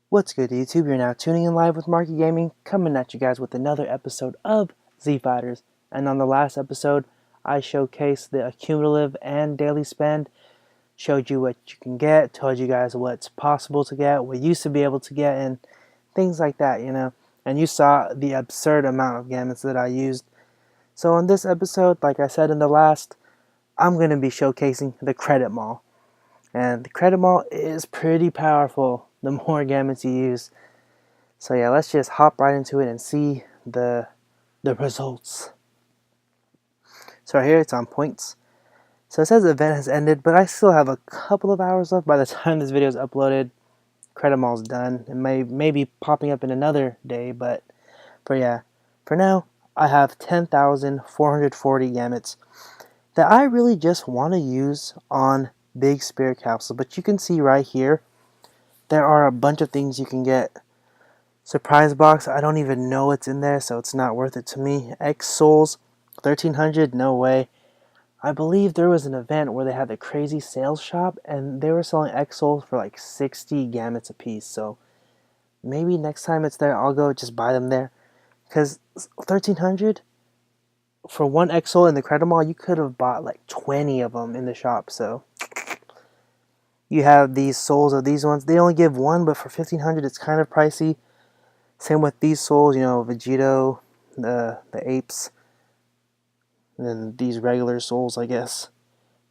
What's good, YouTube? You're now tuning in live with Marky Gaming, coming at you guys with another episode of Z Fighters. And on the last episode, I showcased the accumulative and daily spend, showed you what you can get, told you guys what's possible to get, what you used to be able to get, and things like that, And you saw the absurd amount of gamuts that I used. So on this episode, like I said in the last, I'm going to be showcasing the credit mall. And the credit mall is pretty powerful the more gamuts you use. So yeah, let's just hop right into it and see the results. So right here it's on points. So it says the event has ended, but I still have a couple of hours left by the time this video is uploaded. Credit mall's done. It may be popping up in another day, but for now, I have 10,440 gamuts that I really just want to use on big spirit capsules. But you can see right here, there are a bunch of things you can get. Surprise box, I don't even know what's in there, so it's not worth it to me. X Souls, 1300, no way. I believe there was an event where they had the crazy sales shop, and they were selling X Souls for like 60 gamuts a piece, so maybe next time it's there, I'll go just buy them there. Because 1300, for one X Soul in the Credit Mall, you could have bought like 20 of them in the shop, so. You have these souls of these ones. They only give one, but for 1500 it's kind of pricey. Same with these souls, Vegito, the apes, and then these regular souls, I guess.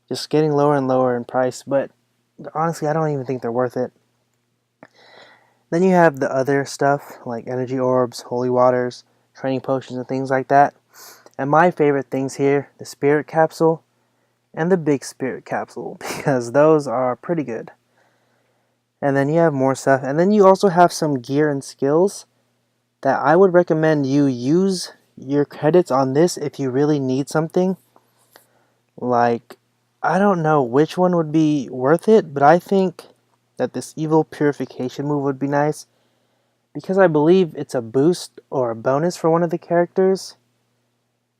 Just getting lower and lower in price, but honestly, I don't even think they're worth it. Then you have the other stuff, like energy orbs, holy waters, training potions, and things like that. And my favorite things here, the spirit capsule and the big spirit capsule, because those are pretty good. And then you have more stuff, and then you also have some gear and skills that I would recommend you use your credits on this if you really need something. Like, I don't know which one would be worth it, but I think that this evil purification move would be nice, because I believe it's a boost or a bonus for one of the characters.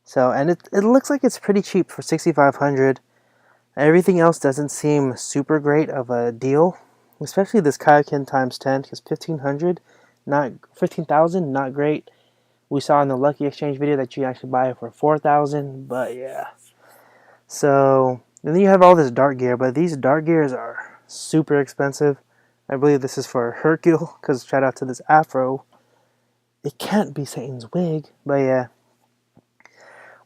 So, and it looks like it's pretty cheap for 6,500. Everything else doesn't seem super great of a deal, especially this Kaioken times 10, because 15,000, not great. We saw in the Lucky Exchange video that you can actually buy it for 4,000, but yeah. So, and then you have all this dark gear, but these dark gears are super expensive. I believe this is for Hercule, because shout out to this afro. It can't be Satan's wig, but yeah.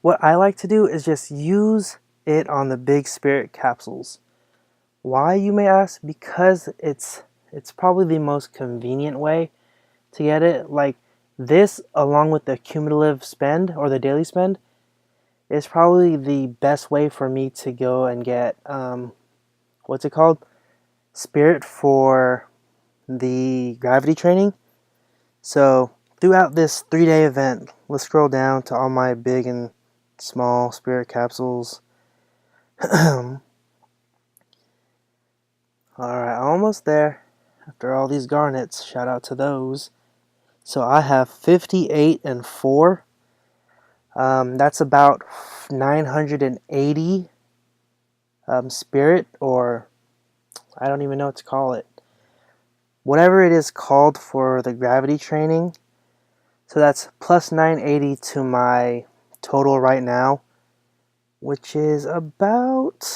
What I like to do is just use it on the big spirit capsules. Why, you may ask? Because it's probably the most convenient way to get it. Like, this, along with the cumulative spend or the daily spend, is probably the best way for me to go and get what's it called? Spirit for the gravity training. So throughout this 3-day event, let's scroll down to all my big and small spirit capsules. Alright, almost there. After all these garnets, shout out to those. So I have 58 and 4. That's about 980 spirit, or I don't even know what to call it. Whatever it is called for the gravity training. So that's plus 980 to my total right now, which is about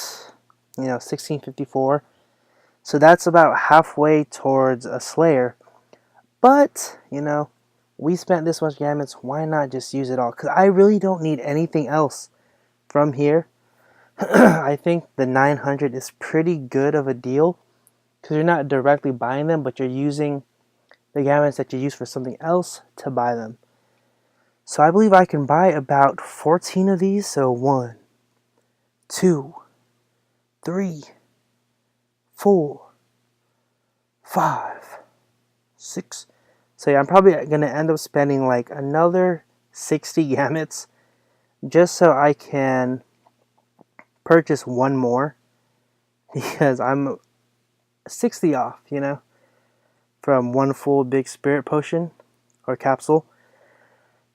1654. So that's about halfway towards a Slayer. But we spent this much gamuts, why not just use it all? Because I really don't need anything else from here. I think the 900 is pretty good of a deal, because you're not directly buying them, but you're using the gamuts that you use for something else to buy them. So I believe I can buy about 14 of these. So 1, 2, 3, 4, 5, 6. So yeah, I'm probably going to end up spending like another 60 gamuts just so I can purchase one more, because I'm 60 off, from one full big spirit potion or capsule.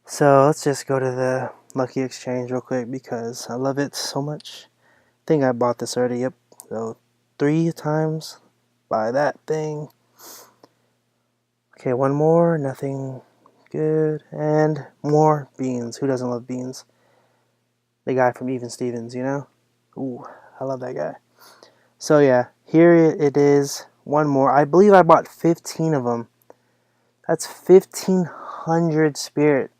So let's just go to the Lucky Exchange real quick because I love it so much. I think I bought this already, yep. So 3 times, buy that thing. Okay, one more. Nothing good. And more beans. Who doesn't love beans? The guy from Even Stevens, you know? Ooh, I love that guy. So yeah, here it is. One more. I believe I bought 15 of them. That's 1,500 spirit.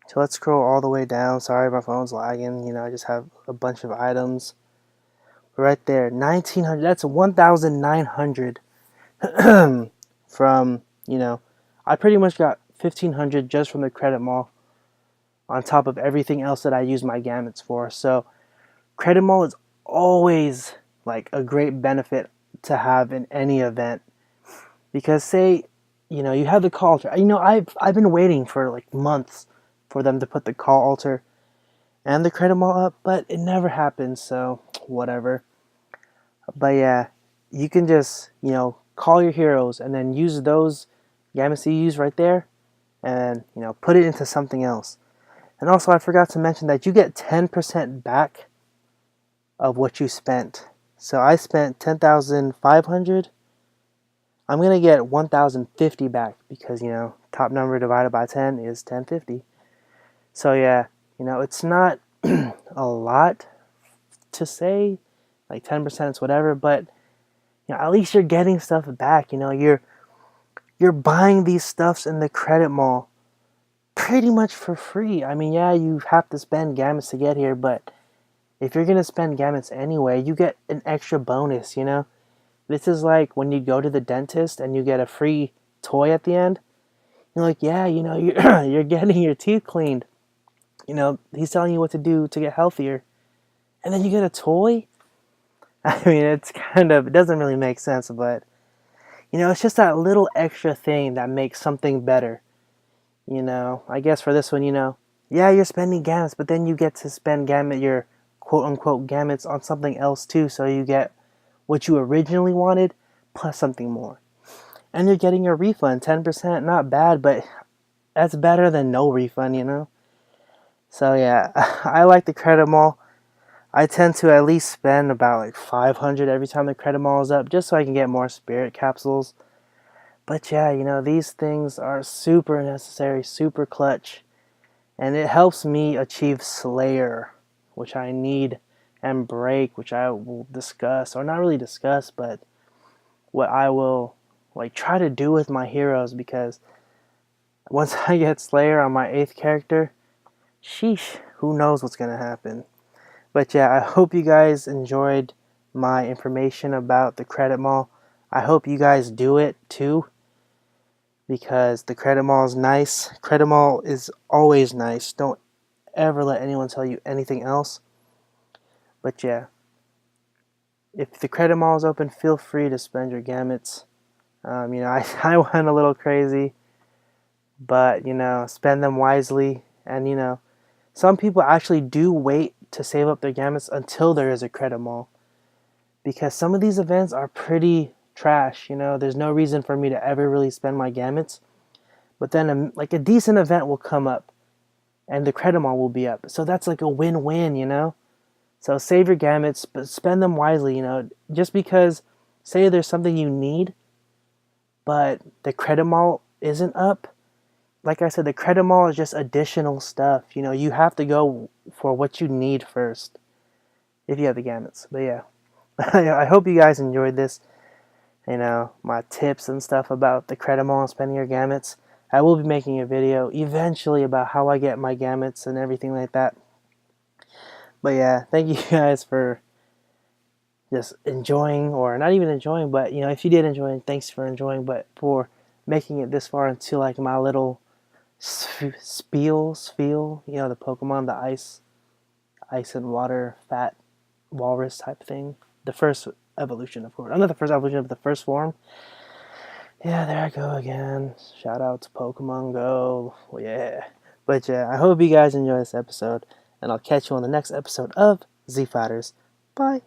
So let's scroll all the way down. Sorry, my phone's lagging. You know, I just have a bunch of items. Right there, 1,900. That's 1,900 from, you know, I pretty much got 1,500 just from the credit mall on top of everything else that I use my gamuts for. So credit mall is always like a great benefit to have in any event. Because say, you know, you have the call altar. You know, I've been waiting for like months for them to put the call altar and the credit mall up, but it never happens, so whatever. But yeah, you can just, you know, call your heroes and then use those gamuts you use right there and, you know, put it into something else. And also, I forgot to mention that you get 10% back of what you spent. So I spent 10,500. I'm going to get 1,050 back because, you know, top number divided by 10 is 1050. So yeah, you know, it's not a lot to say, like 10% is whatever, but you know, at least you're getting stuff back. You know, you're buying these stuffs in the credit mall pretty much for free. I mean, yeah, you have to spend gamuts to get here, but if you're gonna spend gamuts anyway, you get an extra bonus, you know? This is like when you go to the dentist and you get a free toy at the end. You're like, yeah, you know, you're, you're getting your teeth cleaned. You know, he's telling you what to do to get healthier. And then you get a toy? I mean, it's kind of, it doesn't really make sense, but, you know, it's just that little extra thing that makes something better. You know, I guess for this one, you know, yeah, you're spending gamuts, but then you get to spend your quote unquote gamuts on something else too, so you get what you originally wanted plus something more. And you're getting your refund, 10%, not bad, but that's better than no refund, you know? So yeah, I like the credit mall. I tend to at least spend about like 500 every time the credit mall is up, just so I can get more spirit capsules. But yeah, you know, these things are super necessary, super clutch. And it helps me achieve Slayer, which I need, and Break, which I will discuss, or not really discuss, but what I will like try to do with my heroes, because once I get Slayer on my 8th character, sheesh, who knows what's gonna happen. But yeah, I hope you guys enjoyed my information about the credit mall. I hope you guys do it too, because the credit mall is nice. Credit mall is always nice. Don't ever let anyone tell you anything else. But yeah, if the credit mall is open, feel free to spend your gamuts. You know, I went a little crazy, but you know, spend them wisely. And you know, some people actually do wait to save up their gamuts until there is a credit mall, because some of these events are pretty trash. You know, there's no reason for me to ever really spend my gamuts, but then like a decent event will come up, and the credit mall will be up. So that's like a win-win, you know. So save your gamuts, but spend them wisely, you know. Just because, say there's something you need, but the credit mall isn't up. Like I said, the credit mall is just additional stuff. You know, you have to go for what you need first, if you have the gamuts. But yeah, I hope you guys enjoyed this. You know, my tips and stuff about the credit mall and spending your gamuts. I will be making a video eventually about how I get my gamuts and everything like that. But yeah, thank you guys for just enjoying, or not even enjoying, but you know, if you did enjoy, thanks for enjoying, but for making it this far into like my little spiel, you know, the Pokemon, the ice and water, fat walrus type thing. The first evolution, of course. Not the first evolution, but the first form. Yeah, there I go again. Shout out to Pokemon Go. Well, yeah. But yeah, I hope you guys enjoy this episode, and I'll catch you on the next episode of Z Fighters. Bye.